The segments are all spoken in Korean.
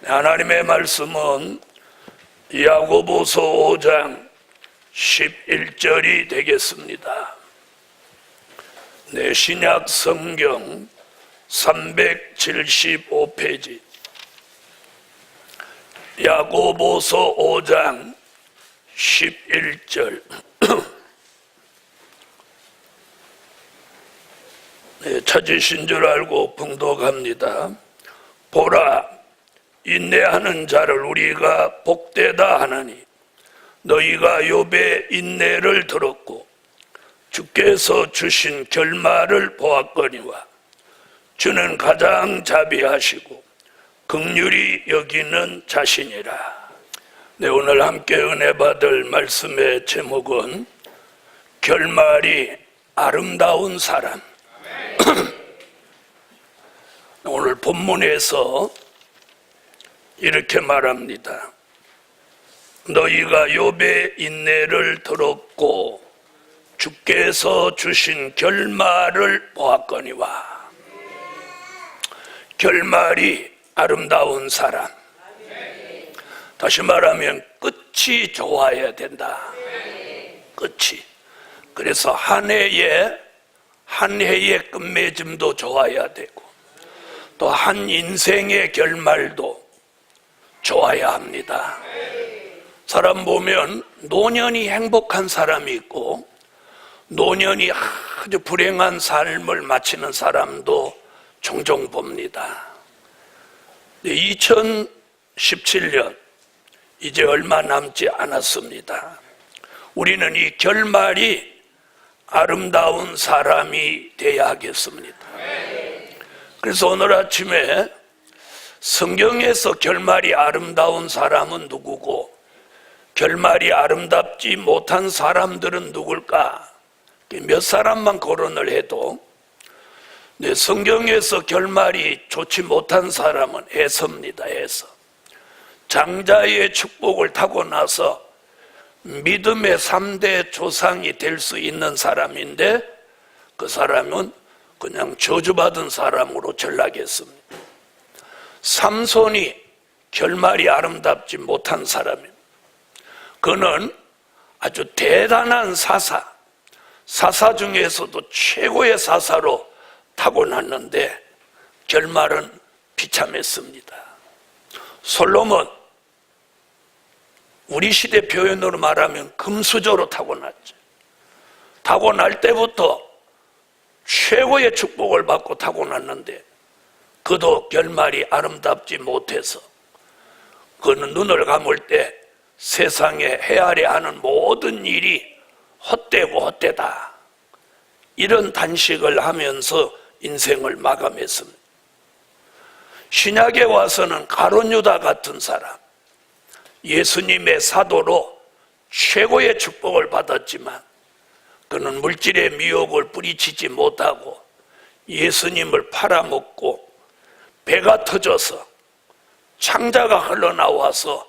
하나님의 말씀은 야고보서 5장 11절이 되겠습니다. 내 신약 성경 375페이지 야고보서 5장 11절 찾으신 줄 알고 봉독합니다. 보라, 인내하는 자를 우리가 복되다 하나니 너희가 욥의 인내를 들었고 주께서 주신 결말을 보았거니와 주는 가장 자비하시고 긍휼히 여기는 자신이라. 네, 오늘 함께 은혜 받을 말씀의 제목은 결말이 아름다운 사람. 오늘 본문에서 이렇게 말합니다. 너희가 욥의 인내를 들었고 주께서 주신 결말을 보았거니와. 결말이 아름다운 사람. 다시 말하면 끝이 좋아야 된다. 끝이. 그래서 한 해의 끝맺음도 좋아야 되고 또 한 인생의 결말도 좋아야 합니다. 사람 보면 노년이 행복한 사람이 있고 노년이 아주 불행한 삶을 마치는 사람도 종종 봅니다. 2017년 이제 얼마 남지 않았습니다. 우리는 이 결말이 아름다운 사람이 되어야 하겠습니다. 그래서 오늘 아침에 성경에서 결말이 아름다운 사람은 누구고 결말이 아름답지 못한 사람들은 누굴까? 몇 사람만 거론을 해도 성경에서 결말이 좋지 못한 사람은 에서입니다. 에서. 장자의 축복을 타고 나서 믿음의 3대 조상이 될 수 있는 사람인데 그 사람은 그냥 저주받은 사람으로 전락했습니다. 삼손이 결말이 아름답지 못한 사람입니다. 그는 아주 대단한 사사 중에서도 최고의 사사로 타고났는데 결말은 비참했습니다. 솔로몬, 우리 시대 표현으로 말하면 금수저로 타고났죠. 타고날 때부터 최고의 축복을 받고 타고났는데 그도 결말이 아름답지 못해서 그는 눈을 감을 때 세상에 헤아려 하는 모든 일이 헛되고 헛되다, 이런 단식을 하면서 인생을 마감했습니다. 신약에 와서는 가룟 유다 같은 사람, 예수님의 사도로 최고의 축복을 받았지만 그는 물질의 미혹을 뿌리치지 못하고 예수님을 팔아먹고 배가 터져서 창자가 흘러나와서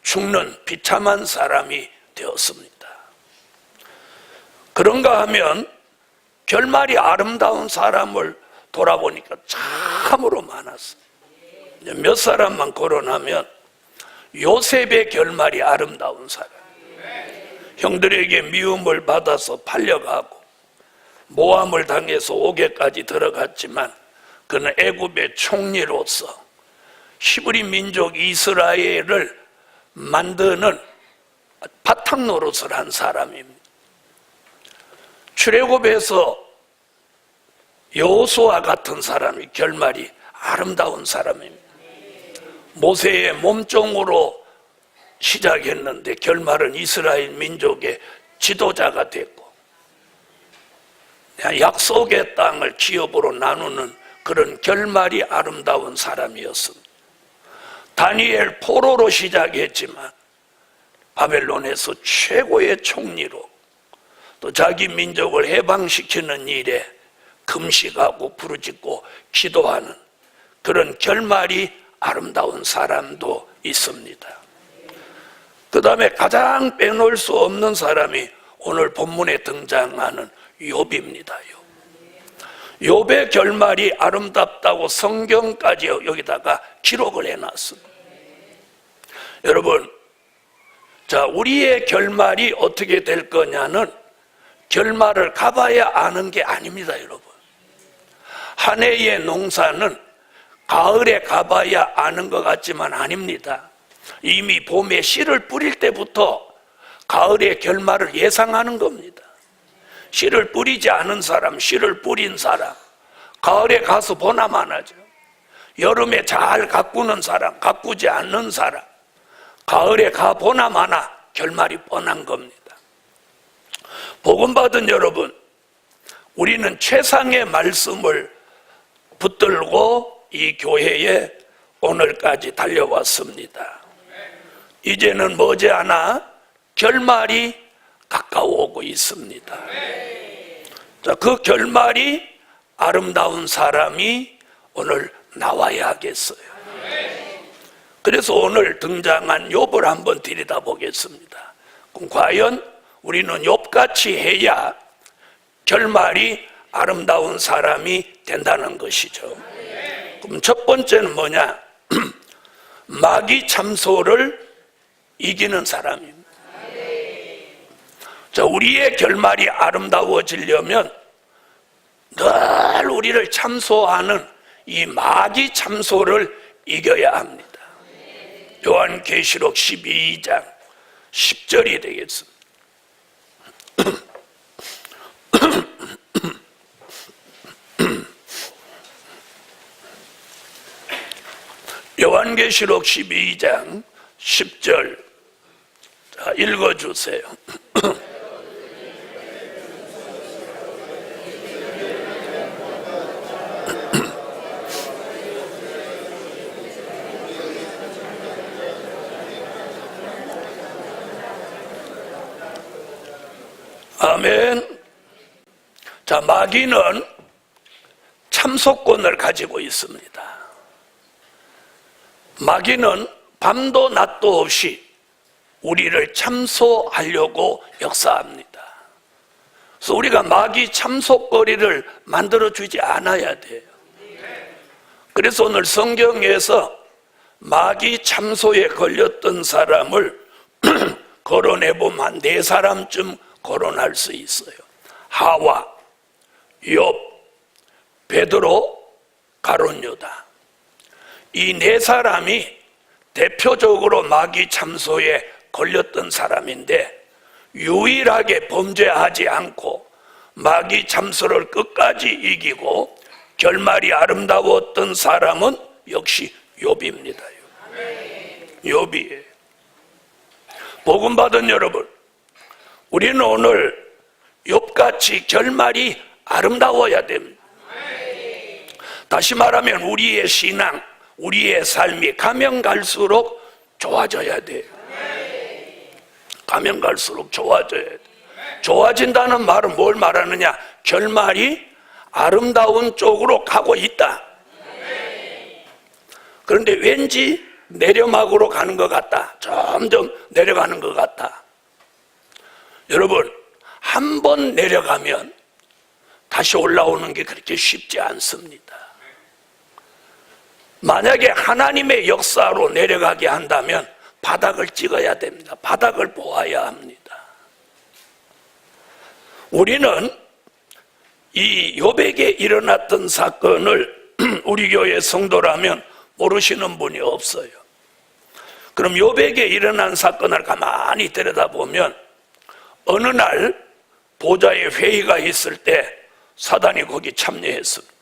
죽는 비참한 사람이 되었습니다. 그런가 하면 결말이 아름다운 사람을 돌아보니까 참으로 많았어요. 몇 사람만 거론하면 요셉의 결말이 아름다운 사람. 형들에게 미움을 받아서 팔려가고 모함을 당해서 옥에까지 들어갔지만 그는 애굽의 총리로서 히브리 민족 이스라엘을 만드는 바탕 노릇을 한 사람입니다. 출애굽에서 여호수아 같은 사람이 결말이 아름다운 사람입니다. 모세의 몸종으로 시작했는데 결말은 이스라엘 민족의 지도자가 됐고 약속의 땅을 기업으로 나누는 그런 결말이 아름다운 사람이었습니다. 다니엘 포로로 시작했지만 바벨론에서 최고의 총리로 또 자기 민족을 해방시키는 일에 금식하고 부르짖고 기도하는 그런 결말이 아름다운 사람도 있습니다. 그 다음에 가장 빼놓을 수 없는 사람이 오늘 본문에 등장하는 욥입니다. 욥의 결말이 아름답다고 성경까지 여기다가 기록을 해놨습니다. 여러분, 자, 우리의 결말이 어떻게 될 거냐는 결말을 가봐야 아는 게 아닙니다, 여러분. 한 해의 농사는 가을에 가봐야 아는 것 같지만 아닙니다. 이미 봄에 씨를 뿌릴 때부터 가을의 결말을 예상하는 겁니다. 씨를 뿌리지 않은 사람, 씨를 뿌린 사람, 가을에 가서 보나 마나죠. 여름에 잘 가꾸는 사람, 가꾸지 않는 사람, 가을에 가 보나 마나 결말이 뻔한 겁니다. 복음받은 여러분, 우리는 최상의 말씀을 붙들고 이 교회에 오늘까지 달려왔습니다. 이제는 머지않아 결말이 가까워오고 있습니다. 자, 그 결말이 아름다운 사람이 오늘 나와야 하겠어요. 그래서 오늘 등장한 욥을 한번 들여다보겠습니다. 그럼 과연 우리는 욥같이 해야 결말이 아름다운 사람이 된다는 것이죠. 그럼 첫 번째는 뭐냐? 마귀 참소를 이기는 사람입니다. 자, 우리의 결말이 아름다워지려면 늘 우리를 참소하는 이 마귀 참소를 이겨야 합니다. 요한계시록 12장 10절이 되겠습니다. 요한계시록 12장 10절, 자, 읽어주세요. 아멘. 자, 마귀는 참소권을 가지고 있습니다. 마귀는 밤도 낮도 없이 우리를 참소하려고 역사합니다. 그래서 우리가 마귀 참소거리를 만들어주지 않아야 돼요. 그래서 오늘 성경에서 마귀 참소에 걸렸던 사람을 거론해보면 한 4사람쯤 거론할 수 있어요. 하와, 욥, 베드로, 가룟 유다. 이 4사람이 대표적으로 마귀 참소에 걸렸던 사람인데 유일하게 범죄하지 않고 마귀 참소를 끝까지 이기고 결말이 아름다웠던 사람은 역시 욥입니다. 욥이에요. 복음받은 여러분, 우리는 오늘 욥같이 결말이 아름다워야 됩니다. 다시 말하면 우리의 신앙, 우리의 삶이 가면 갈수록 좋아져야 돼요. 가면 갈수록 좋아져야 돼요. 좋아진다는 말은 뭘 말하느냐? 결말이 아름다운 쪽으로 가고 있다. 그런데 왠지 내려막으로 가는 것 같다. 점점 내려가는 것 같다. 여러분, 한 번 내려가면 다시 올라오는 게 그렇게 쉽지 않습니다. 만약에 하나님의 역사로 내려가게 한다면 바닥을 찍어야 됩니다. 바닥을 보아야 합니다. 우리는 이 욥에게 일어났던 사건을 우리 교회 성도라면 모르시는 분이 없어요. 그럼 욥에게 일어난 사건을 가만히 들여다보면 어느 날 보좌에 회의가 있을 때 사단이 거기 참여했습니다.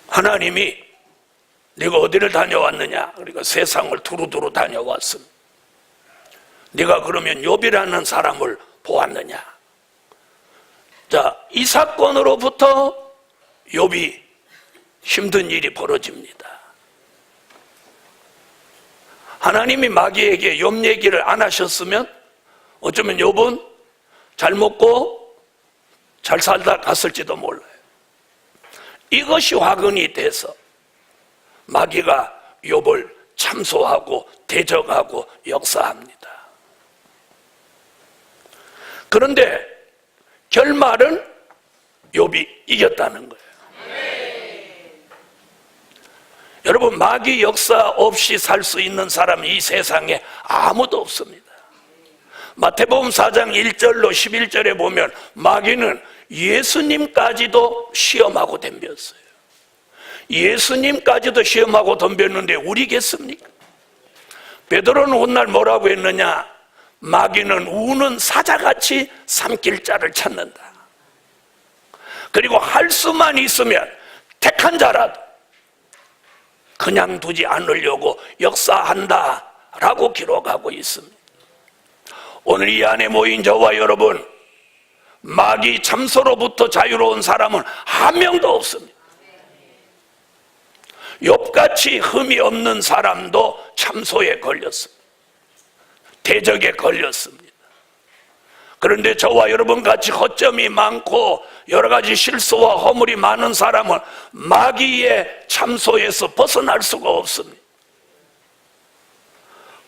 하나님이 네가 어디를 다녀왔느냐? 그러니까 세상을 두루두루 다녀왔습니다. 네가 그러면 욥이라는 사람을 보았느냐? 자, 이 사건으로부터 욥이 힘든 일이 벌어집니다. 하나님이 마귀에게 욥 얘기를 안 하셨으면 어쩌면 욥은 잘 먹고 잘 살다 갔을지도 몰라요. 이것이 화근이 돼서 마귀가 욥을 참소하고 대적하고 역사합니다. 그런데 결말은 욥이 이겼다는 거예요. 여러분, 마귀 역사 없이 살 수 있는 사람이 이 세상에 아무도 없습니다. 마태복음 4장 1절로 11절에 보면 마귀는 예수님까지도 시험하고 덤볐어요. 예수님까지도 시험하고 덤볐는데 우리겠습니까? 베드로는 훗날 뭐라고 했느냐? 마귀는 우는 사자같이 삼킬 자를 찾는다. 그리고 할 수만 있으면 택한 자라도 그냥 두지 않으려고 역사한다 라고 기록하고 있습니다. 오늘 이 안에 모인 저와 여러분, 마귀 참소로부터 자유로운 사람은 한 명도 없습니다. 욥같이 흠이 없는 사람도 참소에 걸렸습니다. 대적에 걸렸습니다. 그런데 저와 여러분 같이 허점이 많고 여러 가지 실수와 허물이 많은 사람은 마귀의 참소에서 벗어날 수가 없습니다.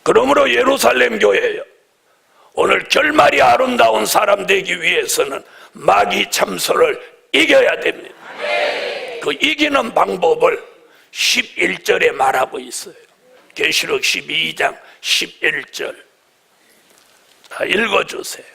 그러므로 예루살렘 교회예요, 오늘 결말이 아름다운 사람 되기 위해서는 마귀 참소를 이겨야 됩니다. 그 이기는 방법을 11절에 말하고 있어요. 계시록 12장 11절. 다 읽어주세요.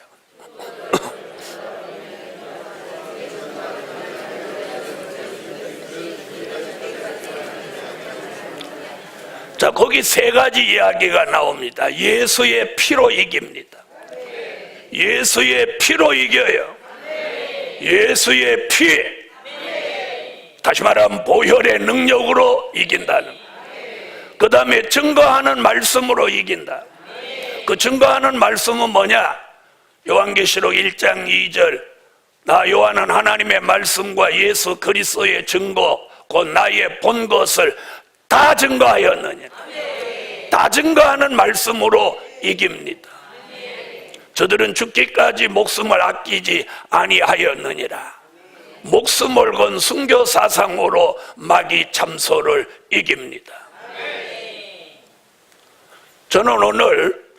자, 거기 세 가지 이야기가 나옵니다. 예수의 피로 이깁니다. 예수의 피로 이겨요. 예수의 피, 다시 말하면 보혈의 능력으로 이긴다는, 그 다음에 증거하는 말씀으로 이긴다. 그 증거하는 말씀은 뭐냐? 요한계시록 1장 2절, 나 요한은 하나님의 말씀과 예수 그리스도의 증거 곧 나의 본 것을 다 증거하였느니라. 다 증거하는 말씀으로 이깁니다. 저들은 죽기까지 목숨을 아끼지 아니하였느니라. 목숨을 건 순교 사상으로 마귀 참소를 이깁니다. 저는 오늘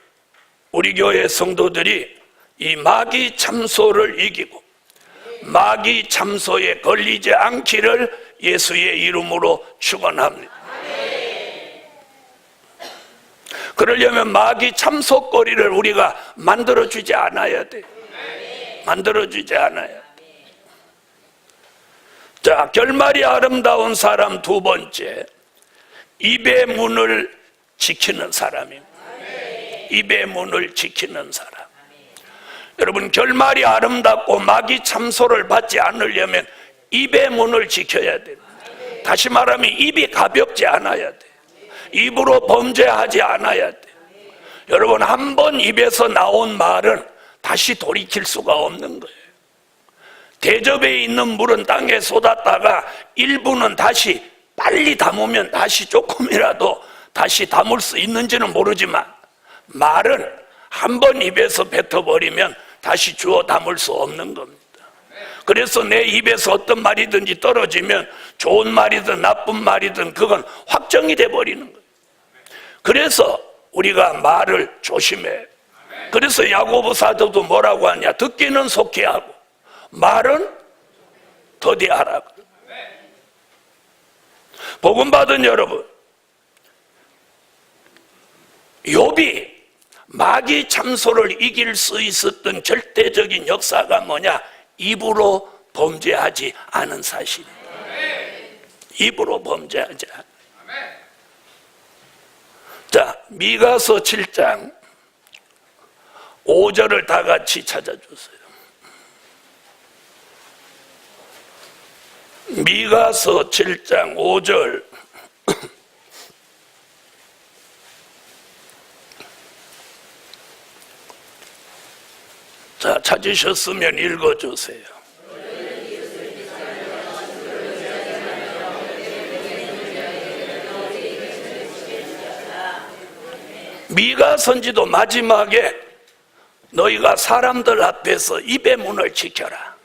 우리 교회 성도들이 이 마귀 참소를 이기고 마귀 참소에 걸리지 않기를 예수의 이름으로 축원합니다. 그러려면 마귀 참소거리를 우리가 만들어주지 않아야 돼. 만들어주지 않아야 돼. 자, 결말이 아름다운 사람 두 번째, 입의 문을 지키는 사람입니다. 입의 문을 지키는 사람. 여러분, 결말이 아름답고 마귀 참소를 받지 않으려면 입의 문을 지켜야 됩니다. 다시 말하면 입이 가볍지 않아야 돼. 입으로 범죄하지 않아야 돼. 여러분, 한 번 입에서 나온 말은 다시 돌이킬 수가 없는 거예요. 대접에 있는 물은 땅에 쏟았다가 일부는 다시 빨리 담으면 다시 조금이라도 다시 담을 수 있는지는 모르지만 말은 한 번 입에서 뱉어버리면 다시 주워 담을 수 없는 겁니다. 그래서 내 입에서 어떤 말이든지 떨어지면 좋은 말이든 나쁜 말이든 그건 확정이 돼버리는 거예요. 그래서 우리가 말을 조심해. 그래서 야고보 사도도 뭐라고 하냐? 듣기는 속히 하고 말은 더디하라. 복음 받은 여러분, 욥이 마귀 참소를 이길 수 있었던 절대적인 역사가 뭐냐? 입으로 범죄하지 않은 사실입니다. 입으로 범죄하지 않은. 자, 미가서 7장 5절을 다 같이 찾아주세요. 미가서 7장 5절. 자, 찾으셨으면 읽어주세요. 미가 선지도 마지막에 너희가 사람들 앞에서 입의 문을 지켜라.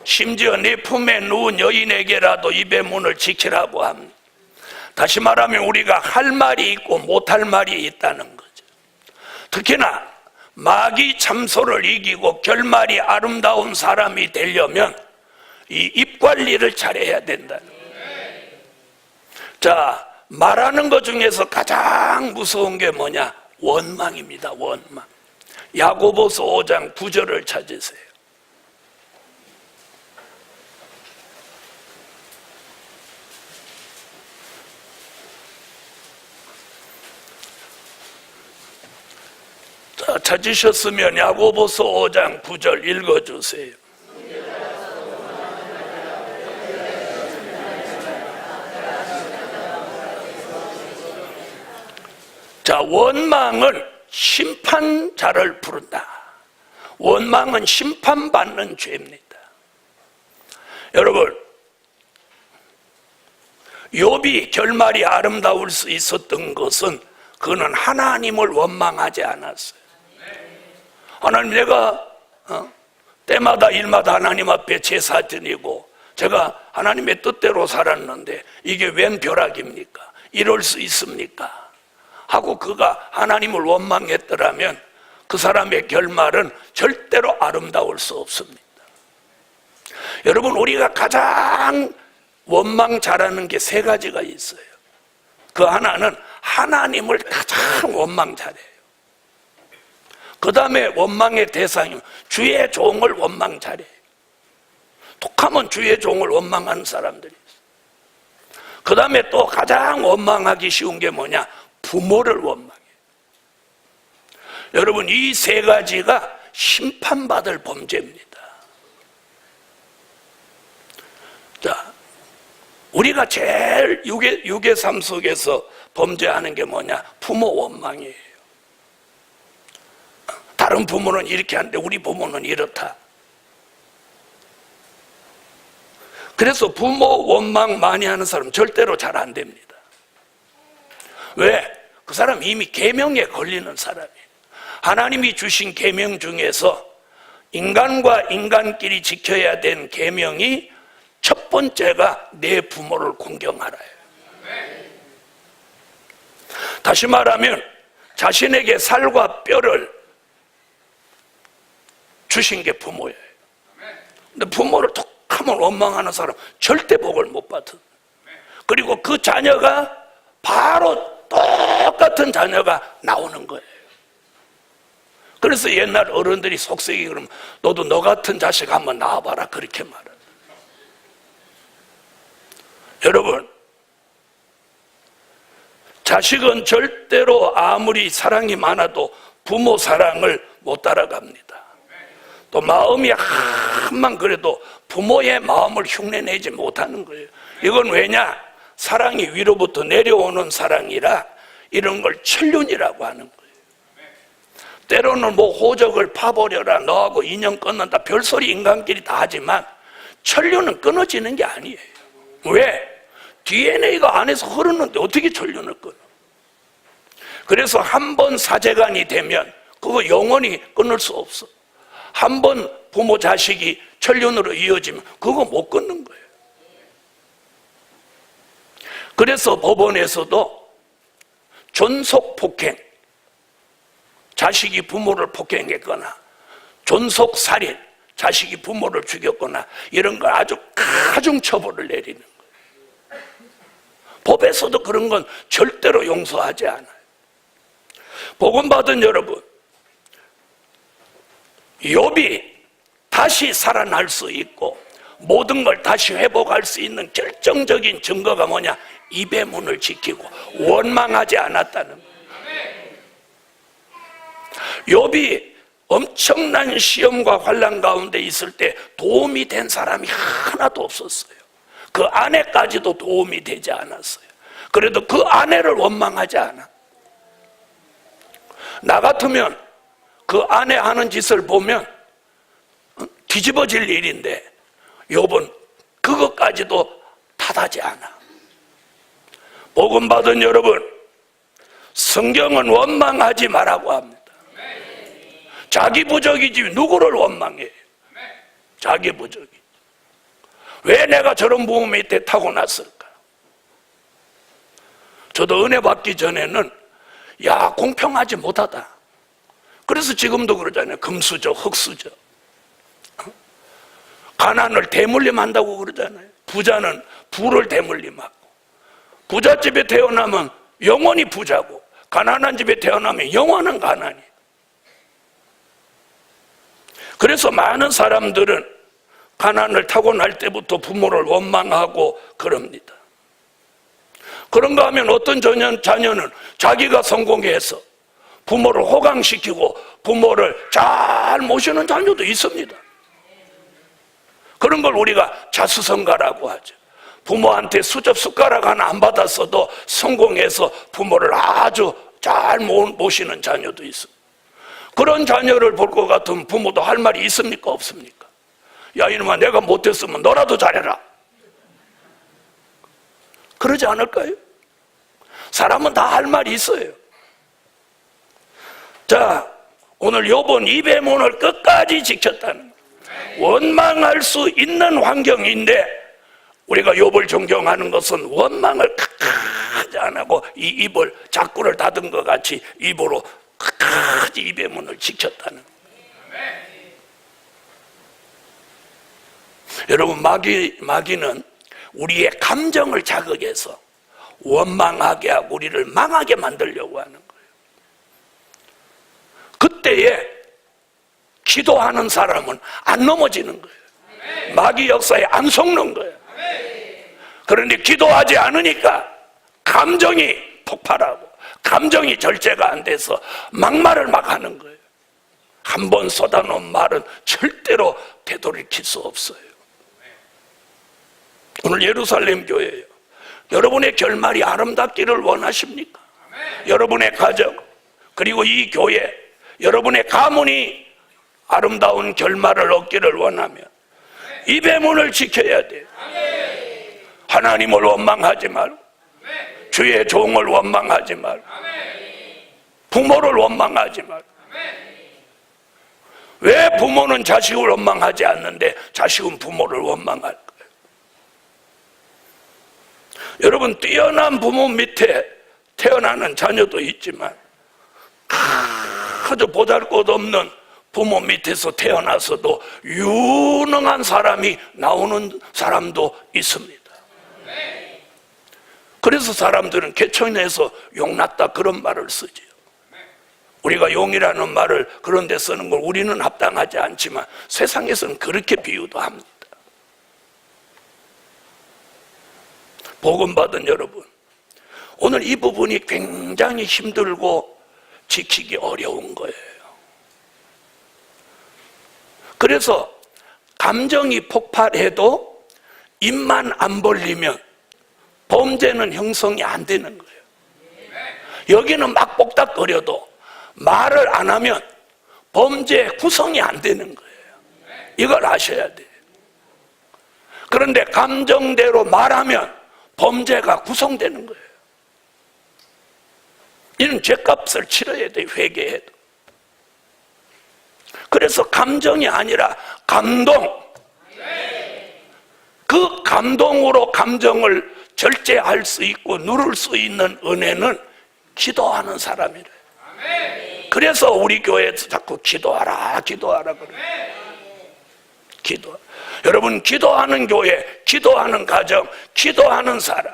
심지어 네 품에 누운 여인에게라도 입의 문을 지키라고 합니다. 다시 말하면 우리가 할 말이 있고 못할 말이 있다는 거죠. 특히나 마귀 참소를 이기고 결말이 아름다운 사람이 되려면 이 입 관리를 잘해야 된다는 거예요. 자, 말하는 것 중에서 가장 무서운 게 뭐냐? 원망입니다. 원망. 야고보서 5장 9절을 찾으세요. 자, 찾으셨으면 야고보서 5장 9절 읽어주세요. 자, 원망은 심판자를 부른다. 원망은 심판받는 죄입니다. 여러분, 욥이 결말이 아름다울 수 있었던 것은 그는 하나님을 원망하지 않았어요. 하나님, 내가 때마다 일마다 하나님 앞에 제사 드리고 제가 하나님의 뜻대로 살았는데 이게 웬 벼락입니까? 이럴 수 있습니까? 하고 그가 하나님을 원망했더라면 그 사람의 결말은 절대로 아름다울 수 없습니다. 여러분, 우리가 가장 원망 잘하는 게 세 가지가 있어요. 그 하나는 하나님을 가장 원망 잘해요. 그 다음에 원망의 대상이 주의 종을 원망 잘해요. 톡하면 주의 종을 원망하는 사람들이 있어요. 그 다음에 또 가장 원망하기 쉬운 게 뭐냐? 부모를 원망해요. 여러분, 이 세 가지가 심판받을 범죄입니다. 자, 우리가 제일 육의 삶 속에서 범죄하는 게 뭐냐? 부모 원망이에요. 다른 부모는 이렇게 하는데 우리 부모는 이렇다. 그래서 부모 원망 많이 하는 사람 절대로 잘 안 됩니다. 왜? 그 사람 이미 계명에 걸리는 사람이에요. 하나님이 주신 계명 중에서 인간과 인간끼리 지켜야 되는 계명이 첫 번째가 내 부모를 공경하라예요. 다시 말하면 자신에게 살과 뼈를 주신 게 부모예요. 근데 부모를 톡하면 원망하는 사람 절대 복을 못 받은. 그리고 그 자녀가 바로 똑같은 자녀가 나오는 거예요. 그래서 옛날 어른들이 속삭이 그러면 너도 너 같은 자식 한번 낳아봐라 그렇게 말해요. 여러분, 자식은 절대로 아무리 사랑이 많아도 부모 사랑을 못 따라갑니다. 또 마음이 한만 그래도 부모의 마음을 흉내내지 못하는 거예요. 이건 왜냐? 사랑이 위로부터 내려오는 사랑이라 이런 걸 천륜이라고 하는 거예요. 때로는 뭐 호적을 파버려라, 너하고 인연 끊는다, 별소리 인간끼리 다 하지만 천륜은 끊어지는 게 아니에요. 왜? DNA가 안에서 흐르는데 어떻게 천륜을 끊어? 그래서 한 번 사제간이 되면 그거 영원히 끊을 수 없어. 한 번 부모 자식이 천륜으로 이어지면 그거 못 끊는 거예요. 그래서 법원에서도 존속 폭행, 자식이 부모를 폭행했거나 존속 살인, 자식이 부모를 죽였거나 이런 걸 아주 가중 처벌을 내리는 거예요. 법에서도 그런 건 절대로 용서하지 않아요. 복음 받은 여러분, 욥이 다시 살아날 수 있고 모든 걸 다시 회복할 수 있는 결정적인 증거가 뭐냐? 입의 문을 지키고 원망하지 않았다는 거예요. 욥이 엄청난 시험과 환난 가운데 있을 때 도움이 된 사람이 하나도 없었어요. 그 아내까지도 도움이 되지 않았어요. 그래도 그 아내를 원망하지 않아. 나 같으면 그 아내 하는 짓을 보면 뒤집어질 일인데 욥은 그것까지도 탓하지 않아. 복음 받은 여러분, 성경은 원망하지 말라고 합니다. 자기 부족이지 누구를 원망해? 자기 부족이. 왜 내가 저런 부모 밑에 타고났을까? 저도 은혜 받기 전에는 야, 공평하지 못하다. 그래서 지금도 그러잖아요. 금수저, 흙수저. 가난을 대물림한다고 그러잖아요. 부자는 부를 대물림하고 부잣집에 태어나면 영원히 부자고, 가난한 집에 태어나면 영원한 가난이. 그래서 많은 사람들은 가난을 타고날 때부터 부모를 원망하고 그럽니다. 그런가 하면 어떤 자녀는 자기가 성공해서 부모를 호강시키고 부모를 잘 모시는 자녀도 있습니다. 그런 걸 우리가 자수성가라고 하죠. 부모한테 수저 숟가락 하나 안 받았어도 성공해서 부모를 아주 잘 모시는 자녀도 있습니다. 그런 자녀를 볼 것 같으면 부모도 할 말이 있습니까? 없습니까? 야, 이놈아, 내가 못했으면 너라도 잘해라. 그러지 않을까요? 사람은 다 할 말이 있어요. 자, 오늘 욥은 입의 문을 끝까지 지켰다는 거예요. 원망할 수 있는 환경인데 우리가 욥을 존경하는 것은 원망을 끝까지 안 하고 이 입을 자꾸를 닫은 것 같이 입으로 끝까지 입의 문을 지켰다는 거예요. 여러분, 마귀는 우리의 감정을 자극해서 원망하게 하고 우리를 망하게 만들려고 하는 거예요. 그때에 기도하는 사람은 안 넘어지는 거예요. 마귀 역사에 안 속는 거예요. 그런데 기도하지 않으니까 감정이 폭발하고 감정이 절제가 안 돼서 막말을 막 하는 거예요. 한 번 쏟아놓은 말은 절대로 되돌이킬 수 없어요. 오늘 예루살렘 교회예요. 여러분의 결말이 아름답기를 원하십니까? 여러분의 가정, 그리고 이 교회, 여러분의 가문이 아름다운 결말을 얻기를 원하면 입의 문을 지켜야 돼요. 하나님을 원망하지 말고, 주의 종을 원망하지 말고, 부모를 원망하지 말고. 왜 부모는 자식을 원망하지 않는데 자식은 부모를 원망할까요? 여러분, 뛰어난 부모 밑에 태어나는 자녀도 있지만 아주 보잘것없는 부모 밑에서 태어나서도 유능한 사람이 나오는 사람도 있습니다. 그래서 사람들은 개천에서 용났다 그런 말을 쓰지요. 우리가 용이라는 말을 그런 데 쓰는 걸 우리는 합당하지 않지만 세상에서는 그렇게 비유도 합니다. 복음 받은 여러분, 오늘 이 부분이 굉장히 힘들고 지키기 어려운 거예요. 그래서 감정이 폭발해도 입만 안 벌리면 범죄는 형성이 안 되는 거예요. 여기는 막 복닥거려도 말을 안 하면 범죄 구성이 안 되는 거예요. 이걸 아셔야 돼요. 그런데 감정대로 말하면 범죄가 구성되는 거예요. 이는 죄값을 치러야 돼요. 회개해도. 그래서 감정이 아니라 감동, 그 감동으로 감정을 절제할 수 있고 누를 수 있는 은혜는 기도하는 사람이래요. 그래서 우리 교회에서 자꾸 기도하라 그래요. 기도. 여러분, 기도하는 교회, 기도하는 가정, 기도하는 사람,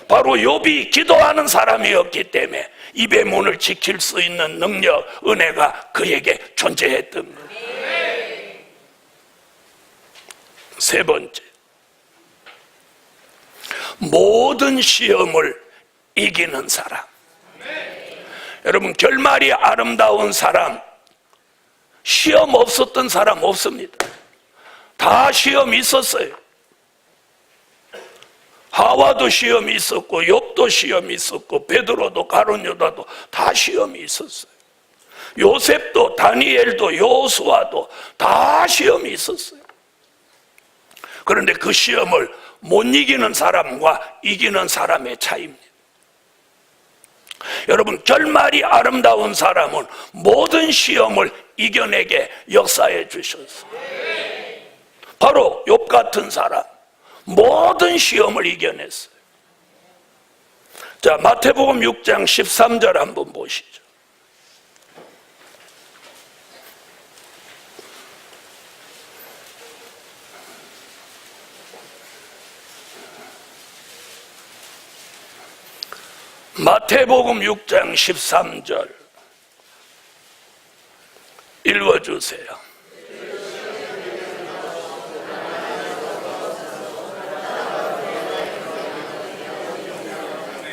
바로 욥이 기도하는 사람이었기 때문에 입의 문을 지킬 수 있는 능력, 은혜가 그에게 존재했던 거예요. 세 번째, 모든 시험을 이기는 사람. 여러분, 결말이 아름다운 사람, 시험 없었던 사람 없습니다. 다 시험이 있었어요. 하와도 시험이 있었고 욥도 시험이 있었고 베드로도 가룟 유다도 다 시험이 있었어요. 요셉도 다니엘도 여호수아도 다 시험이 있었어요. 그런데 그 시험을 못 이기는 사람과 이기는 사람의 차이입니다. 여러분, 결말이 아름다운 사람은 모든 시험을 이겨내게 역사해 주셨어요. 바로 욥 같은 사람, 모든 시험을 이겨냈어요. 자, 마태복음 6장 13절 한번 보시죠. 마태복음 6장 13절 읽어주세요.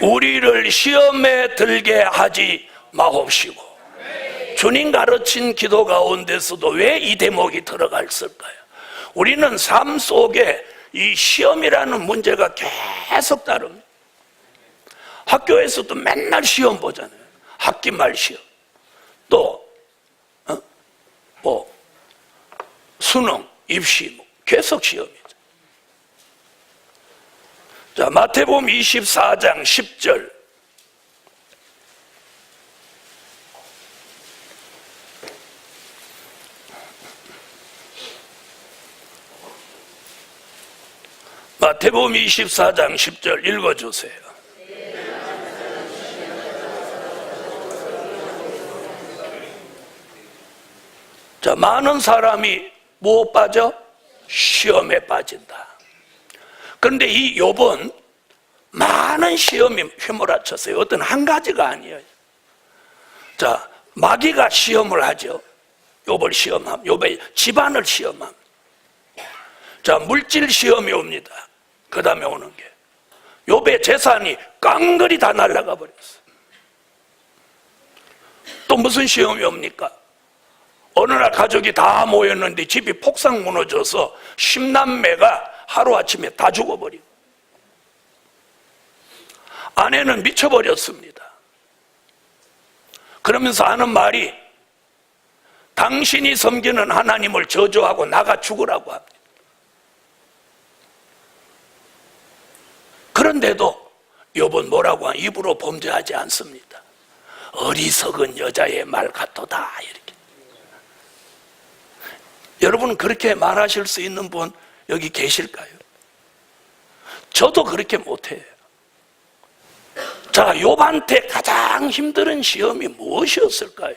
우리를 시험에 들게 하지 마옵시고. 주님 가르친 기도 가운데서도 왜 이 대목이 들어갔을까요? 우리는 삶 속에 이 시험이라는 문제가 계속 따릅니다. 학교에서도 맨날 시험 보잖아요. 학기 말 시험. 또 수능, 입시 계속 시험이죠. 자, 마태복음 24장 10절 마태복음 24장 10절 읽어주세요. 자, 많은 사람이 무엇 빠져? 시험에 빠진다. 그런데 이 욥은 많은 시험이 휘몰아쳤어요. 어떤 한 가지가 아니에요. 자, 마귀가 시험을 하죠. 욥을 시험함, 욥의 집안을 시험함. 자, 물질 시험이 옵니다. 그 다음에 오는 게 욥의 재산이 깡그리 다 날아가 버렸어요. 또 무슨 시험이 옵니까? 어느 날 가족이 다 모였는데 집이 폭삭 무너져서 10남매가 하루아침에 다 죽어버리고 아내는 미쳐버렸습니다. 그러면서 하는 말이 당신이 섬기는 하나님을 저주하고 나가 죽으라고 합니다. 그런데도 욥은 뭐라고 하면 입으로 범죄하지 않습니다. 어리석은 여자의 말 같도다 이렇게. 여러분은 그렇게 말하실 수 있는 분 여기 계실까요? 저도 그렇게 못해요. 자, 욥한테 가장 힘든 시험이 무엇이었을까요?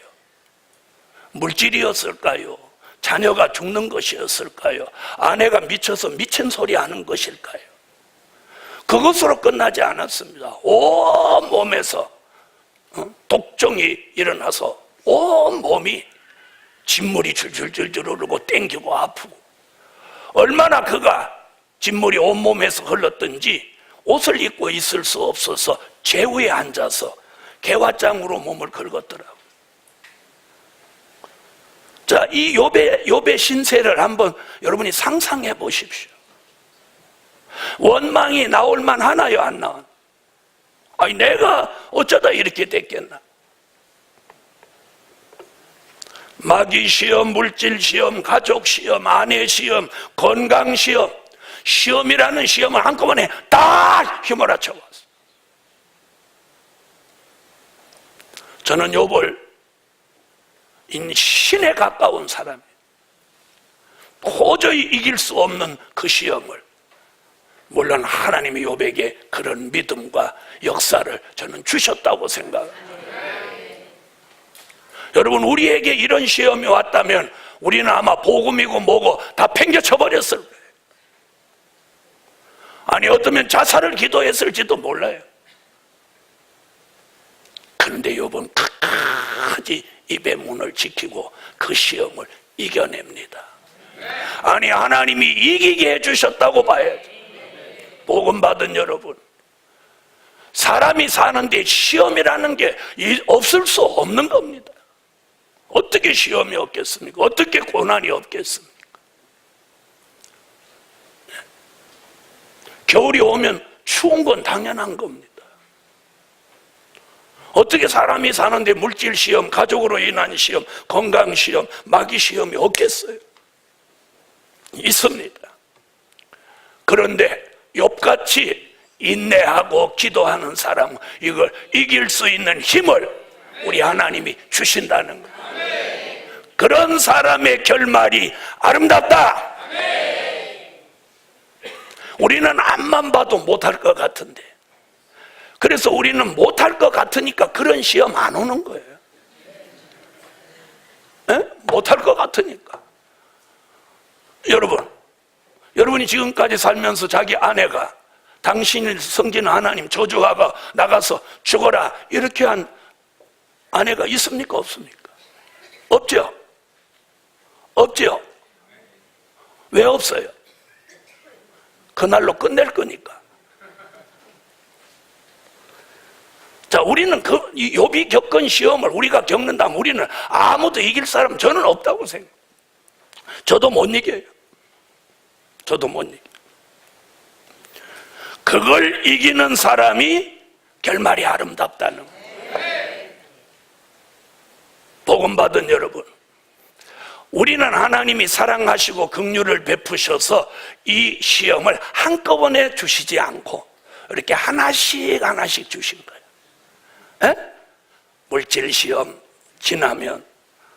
물질이었을까요? 자녀가 죽는 것이었을까요? 아내가 미쳐서 미친 소리 하는 것일까요? 그것으로 끝나지 않았습니다. 온 몸에서 독종이 일어나서 온 몸이 진물이 줄줄줄줄 흐르고 땡기고 아프고 얼마나 그가 진물이 온몸에서 흘렀던지 옷을 입고 있을 수 없어서 제위에 앉아서 개화장으로 몸을 긁었더라고요. 자, 이 욥의 신세를 한번 여러분이 상상해 보십시오. 원망이 나올 만하나요, 안 나와? 아니, 내가 어쩌다 이렇게 됐겠나? 마귀 시험, 물질 시험, 가족 시험, 아내 시험, 건강 시험, 시험이라는 시험을 한꺼번에 다 휘몰아쳐 왔어요. 저는 욥을 신에 가까운 사람이에요. 도저히 이길 수 없는 그 시험을, 물론 하나님이 욥에게 그런 믿음과 역사를 저는 주셨다고 생각합니다. 여러분, 우리에게 이런 시험이 왔다면 우리는 아마 복음이고 뭐고 다 팽개쳐 버렸을 거예요. 아니, 어쩌면 자살을 기도했을지도 몰라요. 그런데 욥은 끝까지 입의 문을 지키고 그 시험을 이겨냅니다. 아니, 하나님이 이기게 해주셨다고 봐야죠. 복음 받은 여러분, 사람이 사는데 시험이라는 게 없을 수 없는 겁니다. 어떻게 시험이 없겠습니까? 어떻게 고난이 없겠습니까? 겨울이 오면 추운 건 당연한 겁니다. 어떻게 사람이 사는데 물질 시험, 가족으로 인한 시험, 건강 시험, 마귀 시험이 없겠어요? 있습니다. 그런데 욥같이 인내하고 기도하는 사람은 이걸 이길 수 있는 힘을 우리 하나님이 주신다는 거예요. 그런 사람의 결말이 아름답다. 우리는 앞만 봐도 못할 것 같은데, 그래서 우리는 못할 것 같으니까 그런 시험 안 오는 거예요. 못할 것 같으니까. 여러분이 지금까지 살면서 자기 아내가 당신이 성진 하나님 저주하고 나가서 죽어라 이렇게 한 아내가 있습니까? 없습니까? 없죠? 없죠? 왜 없어요? 그날로 끝낼 거니까. 자, 우리는 그 욥이 겪은 시험을 우리가 겪는다면 우리는 아무도 이길 사람 저는 없다고 생각해요. 저도 못 이겨요. 저도 못 이겨요. 그걸 이기는 사람이 결말이 아름답다는 거예요. 복음 받은 여러분, 우리는 하나님이 사랑하시고 긍휼을 베푸셔서 이 시험을 한꺼번에 주시지 않고 이렇게 하나씩 하나씩 주신 거예요. 에? 물질 시험 지나면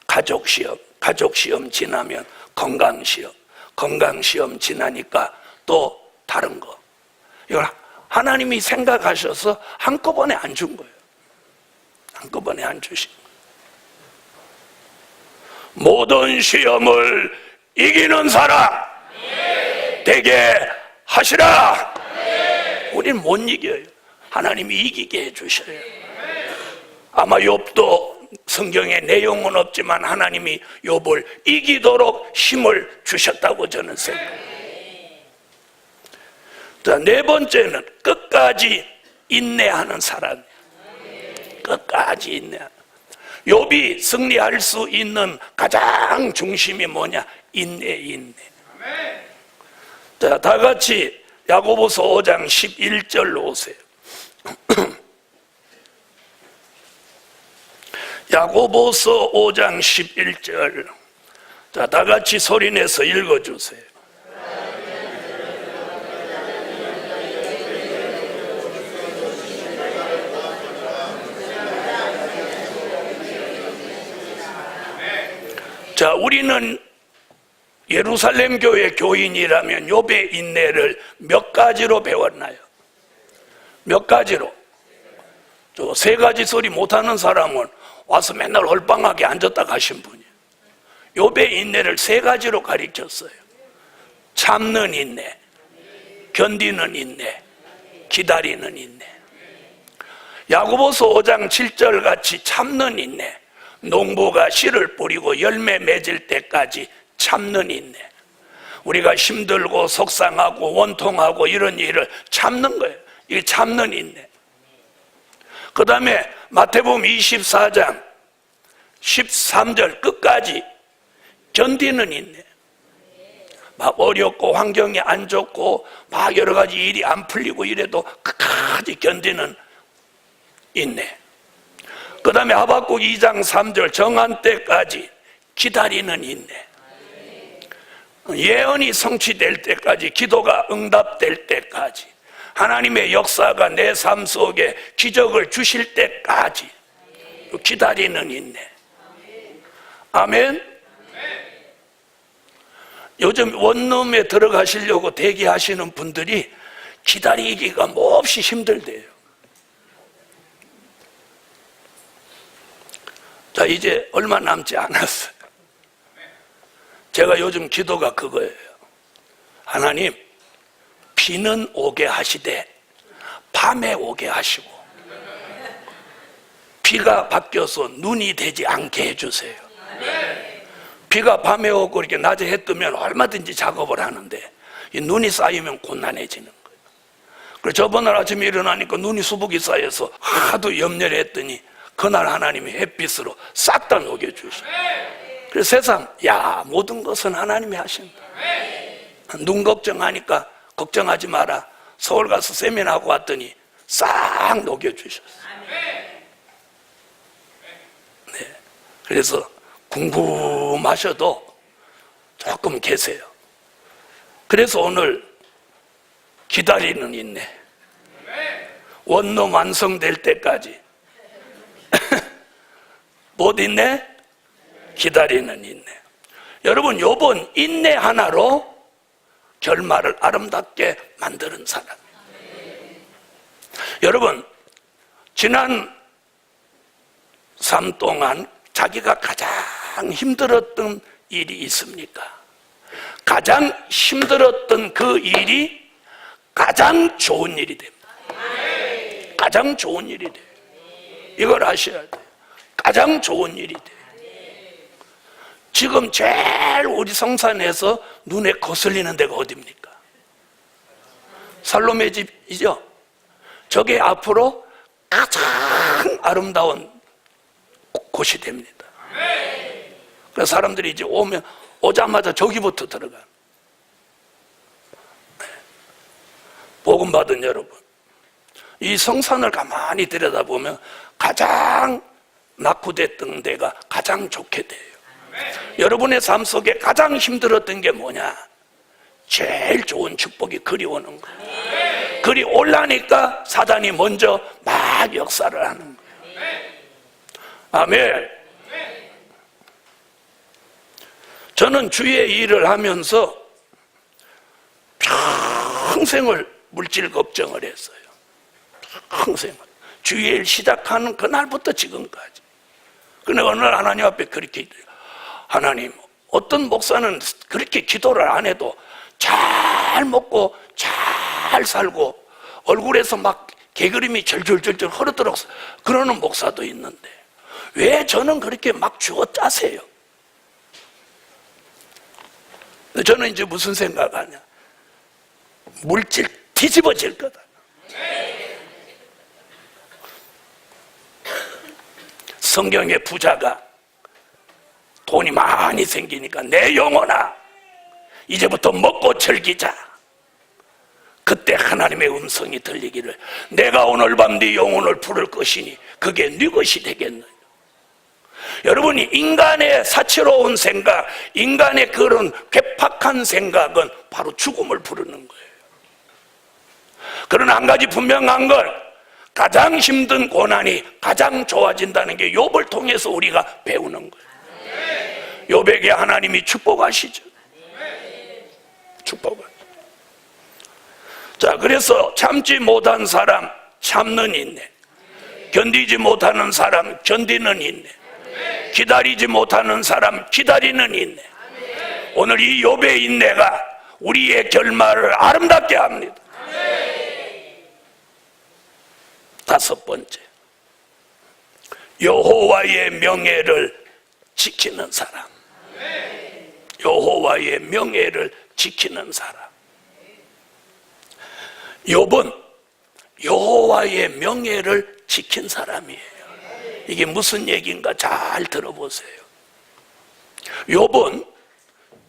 가족 시험 지나면 건강 시험 지나니까 또 다른 거. 이걸 하나님이 생각하셔서 한꺼번에 안 준 거예요. 한꺼번에 안 주신 거예요. 모든 시험을 이기는 사람 되게 하시라. 우리는 못 이겨요. 하나님이 이기게 해주셔요. 아마 욥도 성경에 내용은 없지만 하나님이 욥을 이기도록 힘을 주셨다고 저는 생각해요. 자, 네 번째는 끝까지 인내하는 사람. 끝까지 인내하는. 욥이 승리할 수 있는 가장 중심이 뭐냐? 인내. 자, 다 같이 야고보서 5장 11절로 오세요. 야고보서 5장 11절. 자, 다 같이 소리내서 읽어주세요. 자, 우리는 예루살렘 교회 교인이라면 욥의 인내를 몇 가지로 배웠나요? 몇 가지로? 저 세 가지 소리 못하는 사람은 와서 맨날 얼빵하게 앉았다 가신 분이에요. 욥의 인내를 세 가지로 가르쳤어요. 참는 인내, 견디는 인내, 기다리는 인내. 야고보서 5장 7절 같이 참는 인내, 농부가 씨를 뿌리고 열매 맺을 때까지 참는 인내. 우리가 힘들고 속상하고 원통하고 이런 일을 참는 거예요. 이게 참는 인내. 그 다음에 마태복음 24장 13절 끝까지 견디는 인내. 막 어렵고 환경이 안 좋고 막 여러 가지 일이 안 풀리고 이래도 끝까지 견디는 인내. 그 다음에 하박국 2장 3절 정한 때까지 기다리는 인내. 예언이 성취될 때까지, 기도가 응답될 때까지, 하나님의 역사가 내 삶 속에 기적을 주실 때까지 기다리는 인내. 아멘. 요즘 원룸에 들어가시려고 대기하시는 분들이 기다리기가 몹시 힘들대요. 자, 이제 얼마 남지 않았어요. 제가 요즘 기도가 그거예요. 하나님, 비는 오게 하시되 밤에 오게 하시고 비가 바뀌어서 눈이 되지 않게 해주세요. 비가 밤에 오고 이렇게 낮에 해 뜨면 얼마든지 작업을 하는데 이 눈이 쌓이면 곤란해지는 거예요. 그래서 저번 날 아침에 일어나니까 눈이 수북이 쌓여서 하도 염려를 했더니 그날 하나님이 햇빛으로 싹 다 녹여주시고, 그래서 세상 모든 것은 하나님이 하신다. 눈 걱정하니까 걱정하지 마라. 서울 가서 세미나하고 왔더니 싹 녹여주셨어요. 네. 그래서 궁금하셔도 조금 계세요. 그래서 오늘 기다리는 인내, 원룸 완성될 때까지 못 인내? 기다리는 인내. 여러분, 요번 인내 하나로 결말을 아름답게 만드는 사람. 여러분, 지난 삶 동안 자기가 가장 힘들었던 일이 있습니까? 가장 힘들었던 그 일이 가장 좋은 일이 됩니다. 가장 좋은 일이 돼요. 이걸 아셔야 돼요. 가장 좋은 일이 돼요. 지금 제일 우리 성산에서 눈에 거슬리는 데가 어디입니까? 살로메 집이죠. 저게 앞으로 가장 아름다운 곳이 됩니다. 그래서 사람들이 이제 오자마자 저기부터 들어가. 복음 받은 여러분, 이 성산을 가만히 들여다보면 가장 낙후됐던 데가 가장 좋게 돼요. 여러분의 삶 속에 가장 힘들었던 게 뭐냐? 제일 좋은 축복이 그리 오는 거예요. 그리 올라니까 사단이 먼저 막 역사를 하는 거예요. 아멘. 저는 주의 일을 하면서 평생을 물질 걱정을 했어요. 평생을. 주의 일 시작하는 그날부터 지금까지. 근데 어느 날 하나님 앞에 그렇게 기도해요. 하나님, 어떤 목사는 그렇게 기도를 안 해도 잘 먹고 잘 살고 얼굴에서 막 개그림이 절절절절 흐르도록 그러는 목사도 있는데 왜 저는 그렇게 막 주어 짜세요? 저는 이제 무슨 생각하냐? 물질 뒤집어질 거다. 성경의 부자가 돈이 많이 생기니까 내 영혼아 이제부터 먹고 즐기자. 그때 하나님의 음성이 들리기를 내가 오늘 밤 네 영혼을 부를 것이니 그게 네 것이 되겠느냐. 여러분이 인간의 사치로운 생각, 인간의 그런 괴팍한 생각은 바로 죽음을 부르는 거예요. 그러나 한 가지 분명한 걸 가장 힘든 고난이 가장 좋아진다는 게 욥을 통해서 우리가 배우는 거예요. 욥에게 하나님이 축복하시죠. 축복을. 자, 그래서 참지 못한 사람 참는 인내, 견디지 못하는 사람 견디는 인내, 기다리지 못하는 사람 기다리는 인내. 오늘 이 욥의 인내가 우리의 결말을 아름답게 합니다. 다섯 번째, 여호와의 명예를 지키는 사람. 여호와의 명예를 지키는 사람. 욥은 여호와의 명예를 지킨 사람이에요. 이게 무슨 얘기인가 잘 들어보세요. 욥은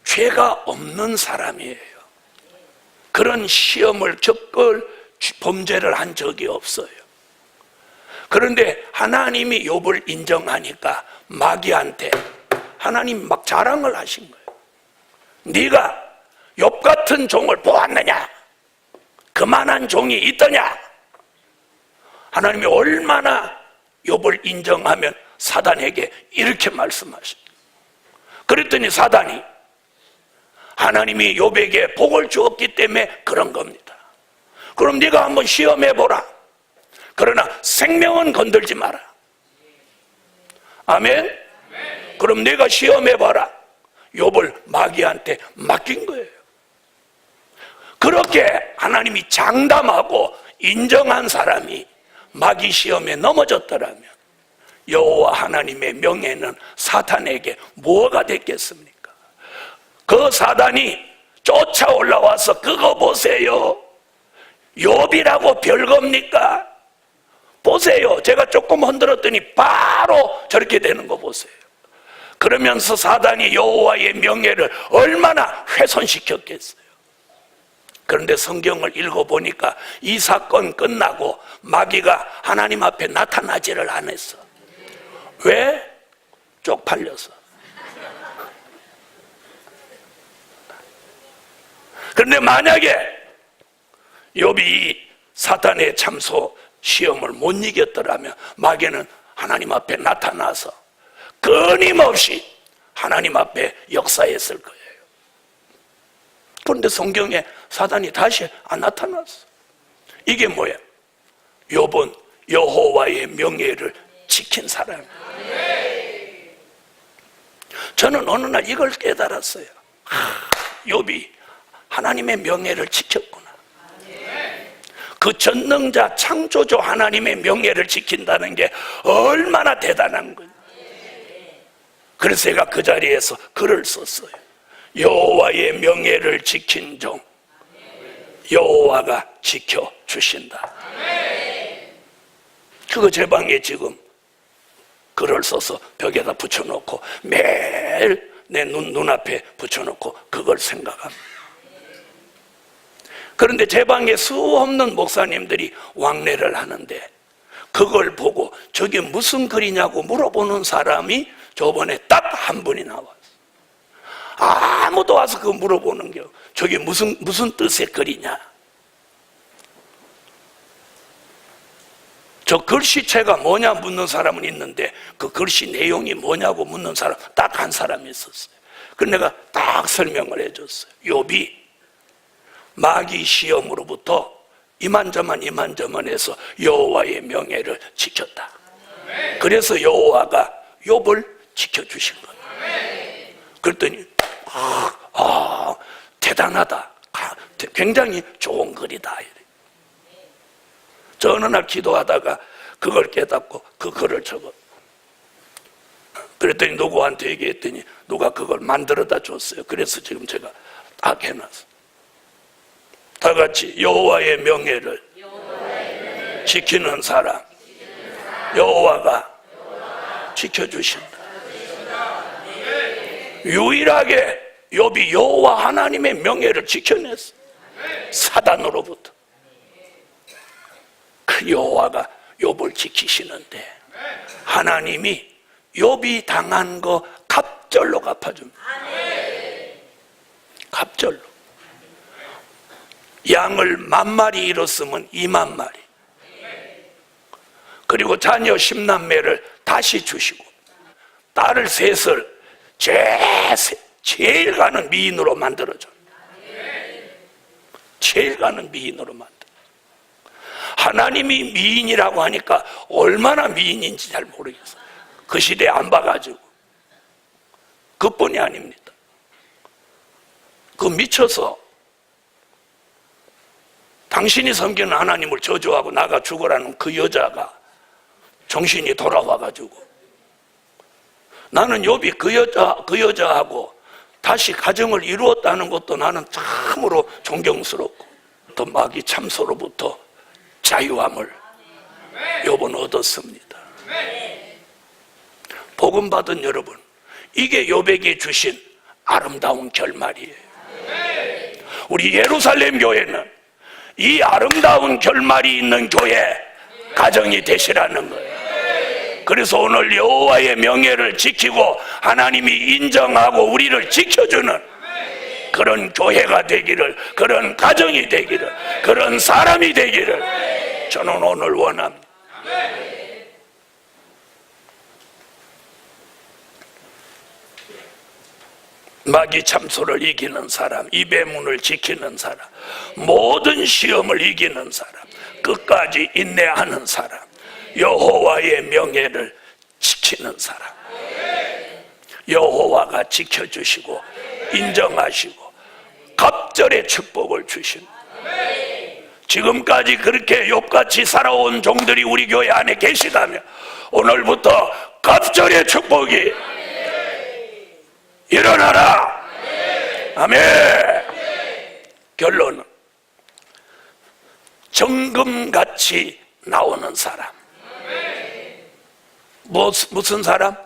죄가 없는 사람이에요. 그런 시험을 겪을 범죄를 한 적이 없어요. 그런데 하나님이 욥을 인정하니까 마귀한테 하나님 막 자랑을 하신 거예요. 네가 욥 같은 종을 보았느냐? 그만한 종이 있더냐? 하나님이 얼마나 욥을 인정하면 사단에게 이렇게 말씀하십니다. 그랬더니 사단이 하나님이 욥에게 복을 주었기 때문에 그런 겁니다. 그럼 네가 한번 시험해보라. 그러나 생명은 건들지 마라. 아멘? 그럼 내가 시험해봐라. 욥을 마귀한테 맡긴 거예요. 그렇게 하나님이 장담하고 인정한 사람이 마귀 시험에 넘어졌더라면 여호와 하나님의 명예는 사탄에게 뭐가 됐겠습니까? 그 사단이 쫓아 올라와서 그거 보세요. 욥이라고 별겁니까? 보세요. 제가 조금 흔들었더니 바로 저렇게 되는 거 보세요. 그러면서 사단이 여호와의 명예를 얼마나 훼손시켰겠어요. 그런데 성경을 읽어보니까 이 사건 끝나고 마귀가 하나님 앞에 나타나지를 않았어. 왜? 쪽팔려서. 그런데 만약에 욥이 사탄의 참소 시험을 못 이겼더라면 마귀는 하나님 앞에 나타나서 끊임없이 하나님 앞에 역사했을 거예요. 그런데 성경에 사단이 다시 안 나타났어. 이게 뭐야? 욥은 여호와의 명예를 지킨 사람이에요. 저는 어느 날 이걸 깨달았어요. 욥이 하나님의 명예를 지켰구나. 그 전능자 창조주 하나님의 명예를 지킨다는 게 얼마나 대단한 거예요. 그래서 제가 그 자리에서 글을 썼어요. 여호와의 명예를 지킨 종 여호와가 지켜주신다. 그거 제 방에 지금 글을 써서 벽에다 붙여놓고 매일 내 눈앞에 붙여놓고 그걸 생각합니다. 그런데 제 방에 수없는 목사님들이 왕래를 하는데 그걸 보고 저게 무슨 글이냐고 물어보는 사람이 저번에 딱 한 분이 나왔어요. 아무도 와서 그거 물어보는 게 저게 무슨 뜻의 글이냐. 저 글씨체가 뭐냐 묻는 사람은 있는데 그 글씨 내용이 뭐냐고 묻는 사람 딱 한 사람이 있었어요. 그래서 내가 딱 설명을 해줬어요. 욥이 마귀 시험으로부터 이만저만 해서 여호와의 명예를 지켰다. 그래서 여호와가 욥을 지켜주신 거예요. 그랬더니 대단하다. 굉장히 좋은 글이다. 저 어느 날 기도하다가 그걸 깨닫고 그 글을 적어. 그랬더니 누구한테 얘기했더니 누가 그걸 만들어다 줬어요. 그래서 지금 제가 딱 해놨어. 다 같이 여호와의 명예를 지키는 사람 여호와가 지켜주신다. 유일하게 욥이 여호와 하나님의 명예를 지켜냈어. 사단으로부터. 그 여호와가 욥을 지키시는데 하나님이 욥이 당한 거 갑절로 갚아줍니다. 갑절로. 양을 10,000마리 잃었으면 20,000마리. 그리고 자녀 10남매를 다시 주시고 딸을 셋을 제일 가는 미인으로 만들어줘. 제일 가는 미인으로 만들어. 하나님이 미인이라고 하니까 얼마나 미인인지 잘 모르겠어요. 그 시대에 안 봐가지고. 그뿐이 아닙니다. 그 미쳐서 당신이 섬기는 하나님을 저주하고 나가 죽으라는 그 여자가 정신이 돌아와가지고 나는 욥이 그 여자하고 다시 가정을 이루었다는 것도 나는 참으로 존경스럽고 또 마귀 참소로부터 자유함을 욥은 얻었습니다. 복음 받은 여러분, 이게 욥에게 주신 아름다운 결말이에요. 우리 예루살렘 교회는 이 아름다운 결말이 있는 교회 가정이 되시라는 거예요. 그래서 오늘 여호와의 명예를 지키고 하나님이 인정하고 우리를 지켜주는 그런 교회가 되기를, 그런 가정이 되기를, 그런 사람이 되기를 저는 오늘 원합니다. 마귀 참소를 이기는 사람, 입의 문을 지키는 사람, 모든 시험을 이기는 사람, 끝까지 인내하는 사람, 여호와의 명예를 지키는 사람, 여호와가 지켜주시고 인정하시고 갑절의 축복을 주신, 지금까지 그렇게 욥같이 살아온 종들이 우리 교회 안에 계시다면 오늘부터 갑절의 축복이 일어나라. 아멘. 결론은 정금같이 나오는 사람. 무슨 사람?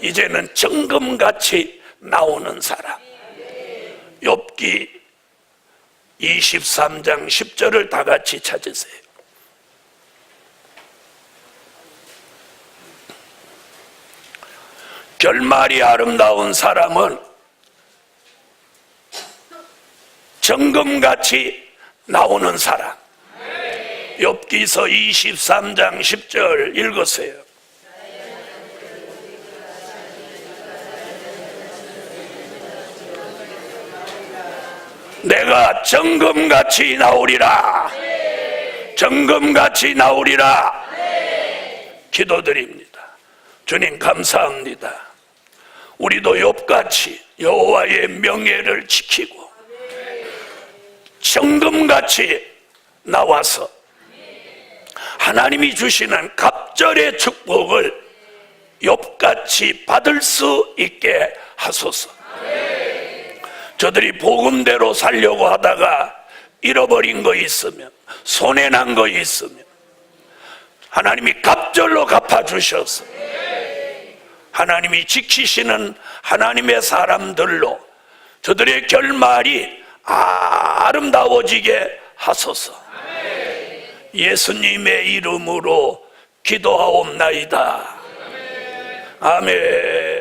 이제는 정금같이 나오는 사람. 욥기 23장 10절을 다 같이 찾으세요. 결말이 아름다운 사람은 정금같이 나오는 사람. 욥기서 23장 10절 읽으세요. 내가 정금같이 나오리라. 정금같이 나오리라. 기도드립니다. 주님 감사합니다. 우리도 욥같이 여호와의 명예를 지키고 정금같이 나와서 하나님이 주시는 갑절의 축복을 욥같이 받을 수 있게 하소서. 저들이 복음대로 살려고 하다가 잃어버린 거 있으면, 손해난 거 있으면 하나님이 갑절로 갚아주셔서 하나님이 지키시는 하나님의 사람들로 저들의 결말이 아름다워지게 하소서. 예수님의 이름으로 기도하옵나이다. 아멘.